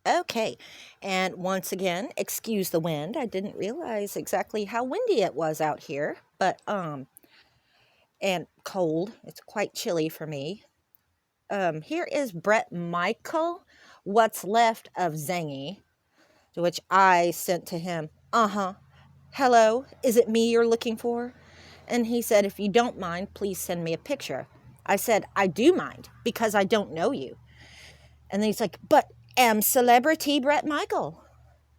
Okay, and once again, excuse the wind. I didn't realize exactly how windy it was out here, but and cold. It's quite chilly for me. Here is Bret Michael, What's Left of Zangi, to which I sent to him, uh-huh, hello, is it me you're looking for? And he said, if you don't mind, please send me a picture. I said, I do mind, because I don't know you. And then he's like, but am celebrity Bret Michael?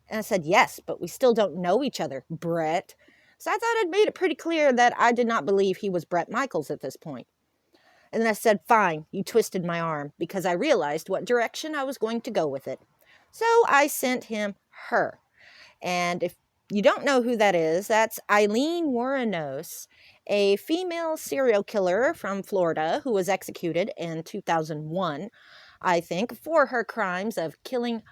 And I said, yes, but we still don't know each other, Bret. So I thought I'd made it pretty clear that I did not believe he was Bret Michaels at this point. And then I said, fine, you twisted my arm, because I realized what direction I was going to go with it. So I sent him her. And if you don't know who that is, that's Eileen Wuornos, a female serial killer from Florida who was executed in 2001, I think, for her crimes of killing,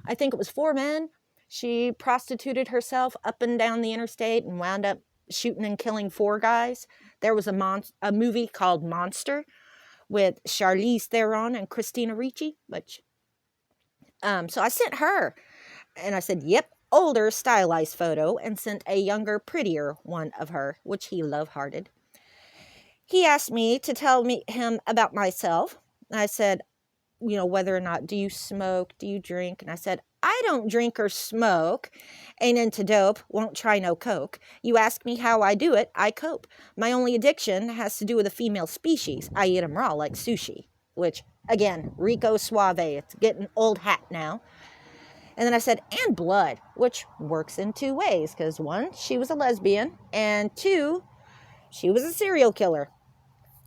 I think it was 4 men. She prostituted herself up and down the interstate and wound up shooting and killing 4 guys. There was a movie called Monster with Charlize Theron and Christina Ricci, so I sent her, and I said, yep, older stylized photo, and sent a younger, prettier one of her, which he love-hearted. He asked me to tell him about myself. I said, whether or not, do you smoke, do you drink? And I said, I don't drink or smoke, ain't into dope, won't try no coke. You ask me how I do it, I cope. My only addiction has to do with a female species. I eat 'em raw like sushi, which, again, Rico Suave, it's getting old hat now. And then I said, and blood, which works in 2 ways, because 1, she was a lesbian, and 2, she was a serial killer.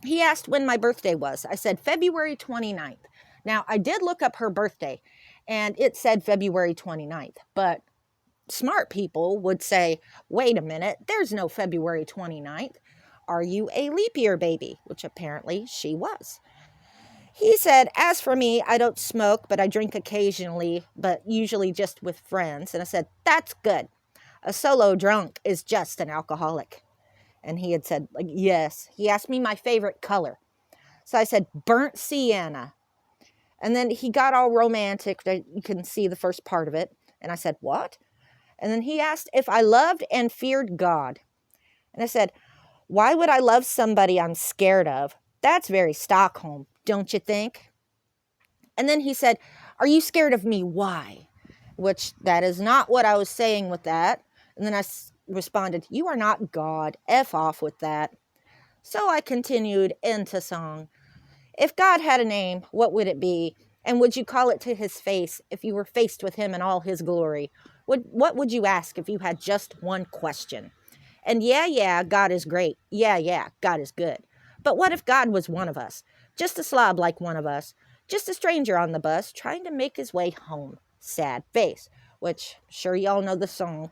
He asked when my birthday was. I said February 29th. Now, I did look up her birthday, and it said February 29th, but smart people would say, wait a minute, there's no February 29th. Are you a leap year baby? Which apparently she was. He said, as for me, I don't smoke, but I drink occasionally, but usually just with friends. And I said, that's good. A solo drunk is just an alcoholic. And he had said, yes. He asked me my favorite color. So I said, burnt sienna. And then he got all romantic. You can see the first part of it. And I said, what? And then he asked if I loved and feared God. And I said, why would I love somebody I'm scared of? That's very Stockholm, don't you think? And then he said, are you scared of me? Why? Which that is not what I was saying with that. And then I responded, you are not God. F off with that. So I continued into song. If God had a name, what would it be? And would you call it to his face if you were faced with him in all his glory? What would you ask if you had just one question? And yeah, God is great. Yeah, God is good. But what if God was one of us? Just a slob like one of us. Just a stranger on the bus trying to make his way home. Sad face. Which, sure y'all know the song.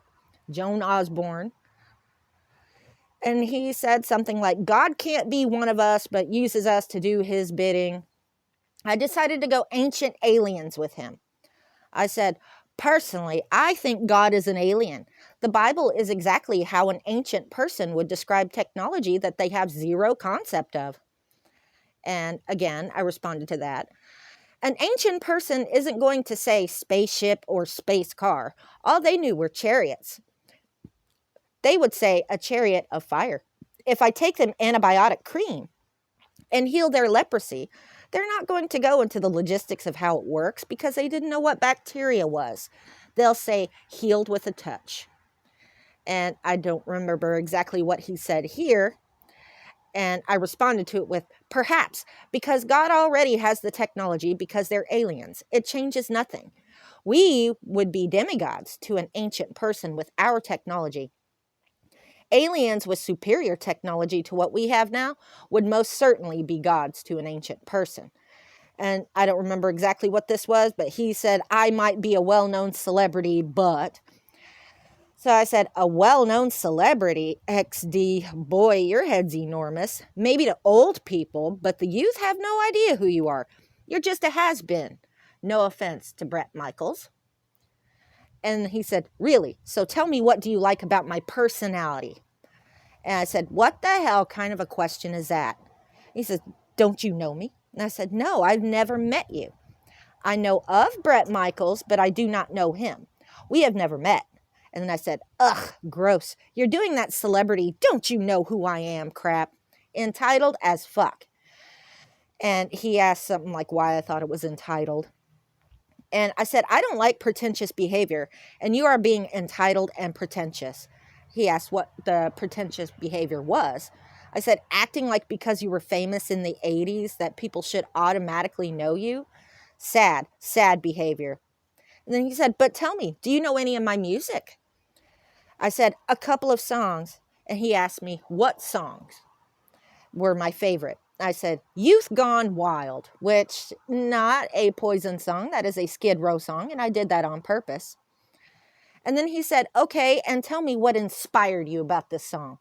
Joan Osborne. And he said something like, God can't be one of us, but uses us to do his bidding. I decided to go ancient aliens with him. I said, personally, I think God is an alien. The Bible is exactly how an ancient person would describe technology that they have zero concept of. And again, I responded to that. An ancient person isn't going to say spaceship or space car. All they knew were chariots. They would say a chariot of fire. If I take them antibiotic cream and heal their leprosy, they're not going to go into the logistics of how it works because they didn't know what bacteria was. They'll say healed with a touch. And I don't remember exactly what he said here. And I responded to it with, perhaps, because God already has the technology because they're aliens. It changes nothing. We would be demigods to an ancient person with our technology. Aliens with superior technology to what we have now would most certainly be gods to an ancient person. And I don't remember exactly what this was, but he said, I might be a well-known celebrity, but... So I said, a well-known celebrity, XD, boy, your head's enormous. Maybe to old people, but the youth have no idea who you are. You're just a has-been. No offense to Bret Michaels. And he said, really? So tell me, what do you like about my personality? And I said, what the hell kind of a question is that? He said, don't you know me? And I said, no, I've never met you. I know of Bret Michaels, but I do not know him. We have never met. And then I said, ugh, gross. You're doing that celebrity, don't you know who I am crap. Entitled as fuck. And he asked something like why I thought it was entitled. And I said, I don't like pretentious behavior, and you are being entitled and pretentious. He asked what the pretentious behavior was. I said, acting like because you were famous in the 80s that people should automatically know you. Sad behavior. And then he said, but tell me, do you know any of my music? I said, a couple of songs. And he asked me what songs were my favorite. I said, Youth Gone Wild, which not a Poison song. That is a Skid Row song. And I did that on purpose. And then he said, okay, and tell me what inspired you about this song.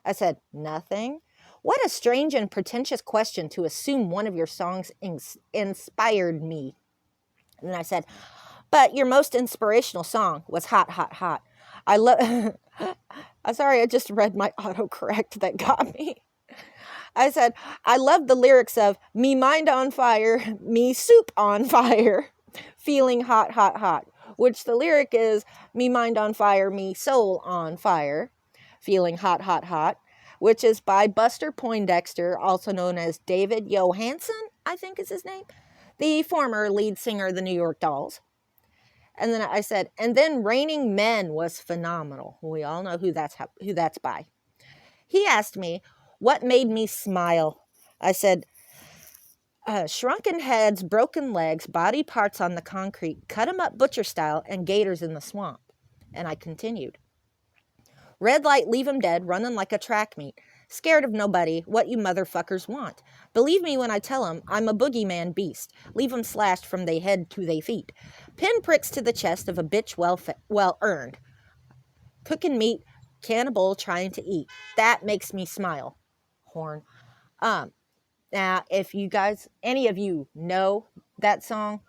I said, nothing. What a strange and pretentious question to assume one of your songs inspired me. And then I said, but your most inspirational song was Hot, Hot, Hot. I love, I'm sorry, I just read my autocorrect that got me. I said, I love the lyrics of me mind on fire, me soup on fire, feeling hot, hot, hot, which the lyric is me mind on fire, me soul on fire, feeling hot, hot, hot, which is by Buster Poindexter, also known as David Johansen, I think is his name, the former lead singer of the New York Dolls. And then I said, and then Raining Men was phenomenal. We all know who that's by. He asked me, what made me smile? I said, shrunken heads, broken legs, body parts on the concrete, cut 'em up butcher style, and gators in the swamp. And I continued. Red light, leave 'em dead, running like a track meet. Scared of nobody, what you motherfuckers want. Believe me when I tell 'em I'm a boogeyman beast. Leave 'em slashed from they head to they feet. Pin pricks to the chest of a bitch well earned. Cooking meat, cannibal trying to eat. That makes me smile. Horn. Now, if you guys, any of you know that song,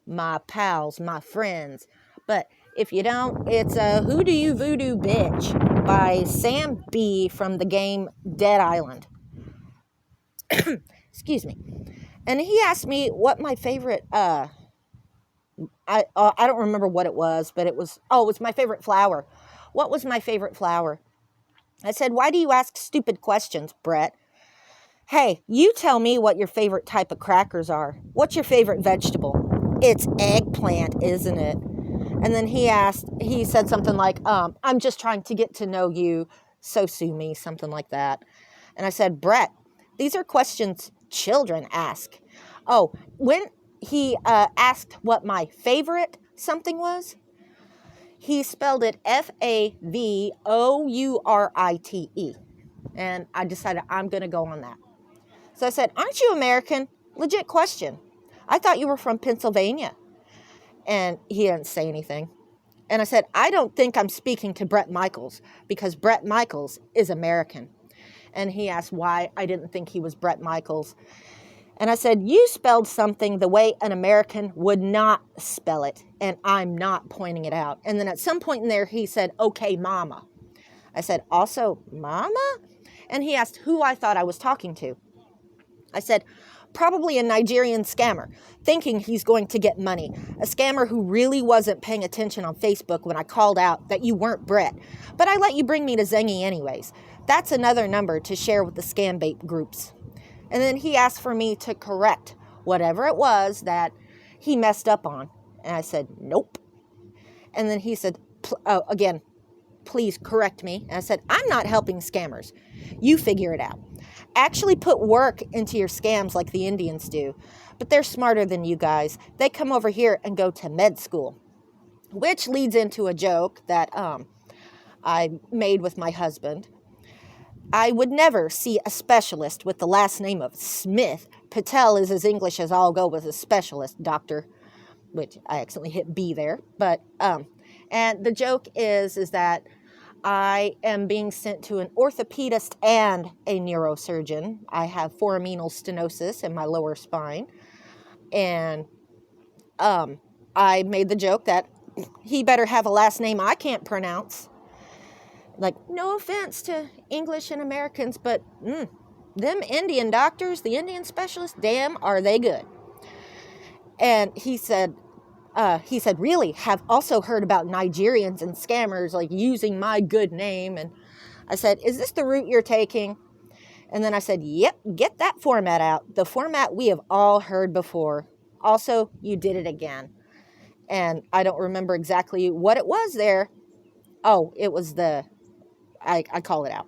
my pals, my friends, but if you don't, it's Who Do You Voodoo Bitch by Sam B from the game Dead Island. Excuse me. And he asked me what my favorite, I don't remember what it was, but it was my favorite flower. What was my favorite flower? I said, why do you ask stupid questions, Bret? Hey, you tell me what your favorite type of crackers are. What's your favorite vegetable? It's eggplant, isn't it? And then he said something like, I'm just trying to get to know you, so sue me, something like that. And I said, Bret, these are questions children ask. Oh, when he asked what my favorite something was, he spelled it Favorite. And I decided I'm going to go on that. So I said, aren't you American? Legit question. I thought you were from Pennsylvania. And he didn't say anything. And I said, I don't think I'm speaking to Bret Michaels because Bret Michaels is American. And he asked why I didn't think he was Bret Michaels. And I said, you spelled something the way an American would not spell it. And I'm not pointing it out. And then at some point in there, he said, okay, mama. I said, also, mama? And he asked who I thought I was talking to. I said, probably a Nigerian scammer, thinking he's going to get money. A scammer who really wasn't paying attention on Facebook when I called out that you weren't Bret. But I let you bring me to Zangi anyways. That's another number to share with the scam bait groups. And then he asked for me to correct whatever it was that he messed up on. And I said, nope. And then he said, again, please correct me. And I said, I'm not helping scammers. You figure it out. Actually put work into your scams like the Indians do. But they're smarter than you guys. They come over here and go to med school. Which leads into a joke that I made with my husband. I would never see a specialist with the last name of Smith. Patel is as English as I'll go with a specialist, doctor. Which I accidentally hit B there. But, and the joke is that I am being sent to an orthopedist and a neurosurgeon. I have foraminal stenosis in my lower spine. And I made the joke that he better have a last name I can't pronounce. Like, no offense to English and Americans, but them Indian doctors, the Indian specialists, damn, are they good. And he said, really, have also heard about Nigerians and scammers like using my good name. And I said, is this the route you're taking? And then I said, yep, get that format out. The format we have all heard before. Also, you did it again. And I don't remember exactly what it was there. Oh, it was I call it out.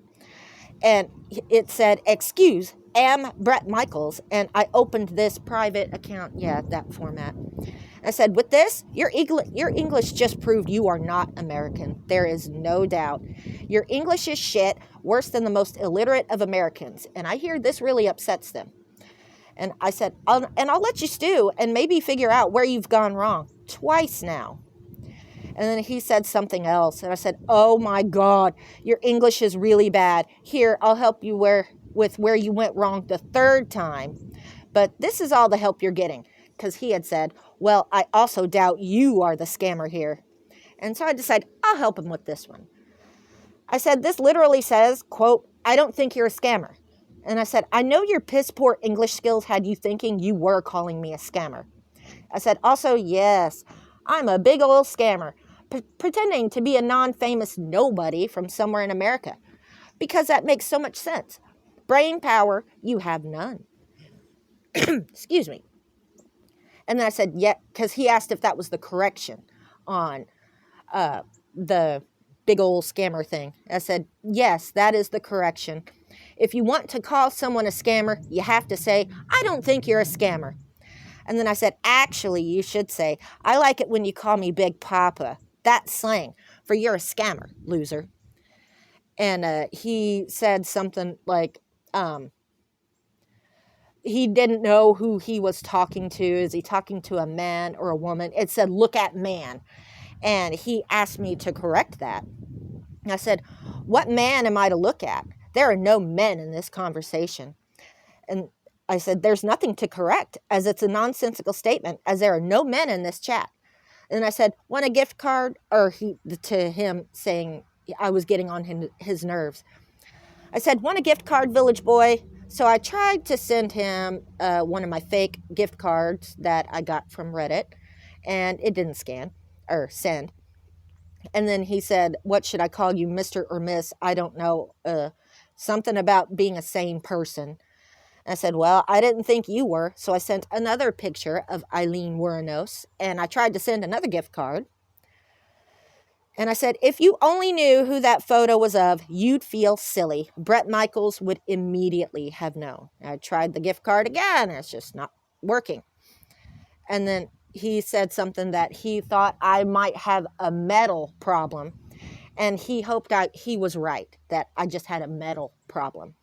And it said, excuse, am Bret Michaels. And I opened this private account. Yeah, that format. I said, with this, your English just proved you are not American. There is no doubt. Your English is shit, worse than the most illiterate of Americans. And I hear this really upsets them. And I said, I'll let you stew and maybe figure out where you've gone wrong. Twice now. And then he said something else. And I said, oh my God, your English is really bad. Here, I'll help you with where you went wrong the third time. But this is all the help you're getting. Because he had said, well, I also doubt you are the scammer here. And so I decided I'll help him with this one. I said, this literally says, quote, I don't think you're a scammer. And I said, I know your piss poor English skills had you thinking you were calling me a scammer. I said, also, yes, I'm a big old scammer, pretending to be a non-famous nobody from somewhere in America. Because that makes so much sense. Brain power, you have none. Excuse me. And then I said, yeah, because he asked if that was the correction on the big old scammer thing. I said, yes, that is the correction. If you want to call someone a scammer, you have to say, I don't think you're a scammer. And then I said, actually, you should say, I like it when you call me Big Papa. That's slang for you're a scammer, loser. And he said something like, he didn't know who he was talking to. Is he talking to a man or a woman? It said, look at man. And he asked me to correct that. I said, what man am I to look at? There are no men in this conversation. And I said, there's nothing to correct, as it's a nonsensical statement, as there are no men in this chat. And I said, want a gift card? Or to him saying I was getting on his nerves. I said, want a gift card, village boy? So I tried to send him one of my fake gift cards that I got from Reddit, and it didn't send. And then he said, what should I call you, Mr. or Miss? I don't know. Something about being a sane person. I said, well, I didn't think you were. So I sent another picture of Eileen Wuornos, and I tried to send another gift card. And I said, if you only knew who that photo was of, you'd feel silly. Bret Michaels would immediately have known. I tried the gift card again. It's just not working. And then he said something that he thought I might have a metal problem. And he hoped he was right, that I just had a metal problem.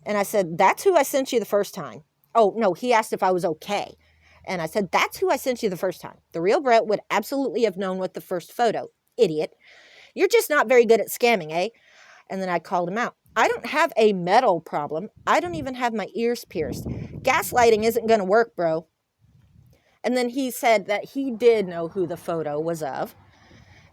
And I said, that's who I sent you the first time. Oh, no, he asked if I was okay. And I said, that's who I sent you the first time. The real Bret would absolutely have known with the first photo. Idiot. You're just not very good at scamming, eh? And then I called him out. I don't have a metal problem. I don't even have my ears pierced. Gaslighting isn't going to work, bro. And then he said that he did know who the photo was of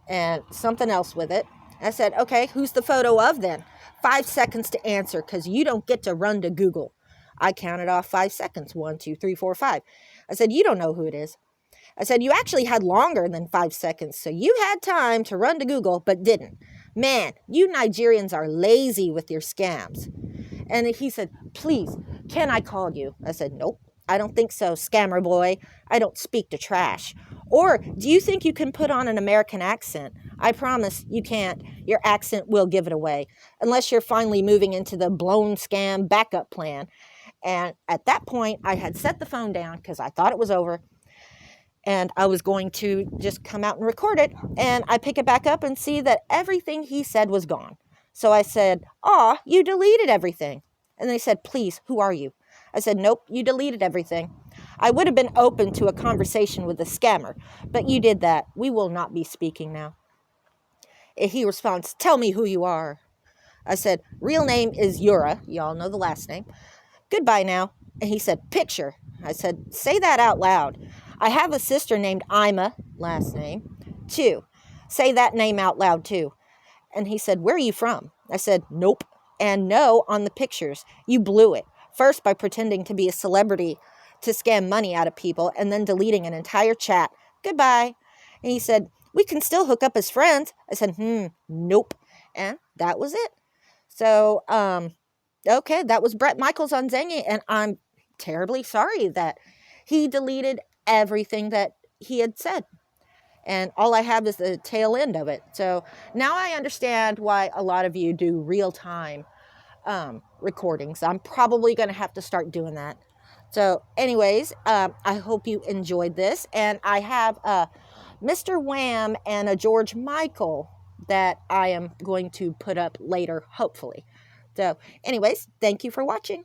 and something else with it. I said, okay, who's the photo of then? 5 seconds to answer, because you don't get to run to Google. I counted off 5 seconds. 1, 2, 3, 4, 5. I said, you don't know who it is. I said, you actually had longer than 5 seconds, so you had time to run to Google, but didn't. Man, you Nigerians are lazy with your scams. And he said, please, can I call you? I said, nope, I don't think so, scammer boy. I don't speak to trash. Or do you think you can put on an American accent? I promise you can't. Your accent will give it away, unless you're finally moving into the blown scam backup plan. And at that point, I had set the phone down because I thought it was over. And I was going to just come out and record it. And I pick it back up and see that everything he said was gone. So I said, aw, you deleted everything. And they said, please, who are you? I said, nope, you deleted everything. I would have been open to a conversation with a scammer, but you did that. We will not be speaking now. He responds, tell me who you are. I said, real name is Yura. Y'all know the last name. Goodbye now. And he said, picture. I said, say that out loud. I have a sister named Ima, last name. 2. Say that name out loud too. And he said, where are you from? I said, nope. And no on the pictures. You blew it. First by pretending to be a celebrity to scam money out of people and then deleting an entire chat. Goodbye. And he said, we can still hook up as friends. I said, nope. And that was it. So, okay, that was Bret Michaels on Zangi, and I'm terribly sorry that he deleted everything that he had said. And all I have is the tail end of it. So now I understand why a lot of you do real-time recordings. I'm probably going to have to start doing that. So anyways, I hope you enjoyed this. And I have Mr. Wham and a George Michael that I am going to put up later, hopefully. So anyways, thank you for watching.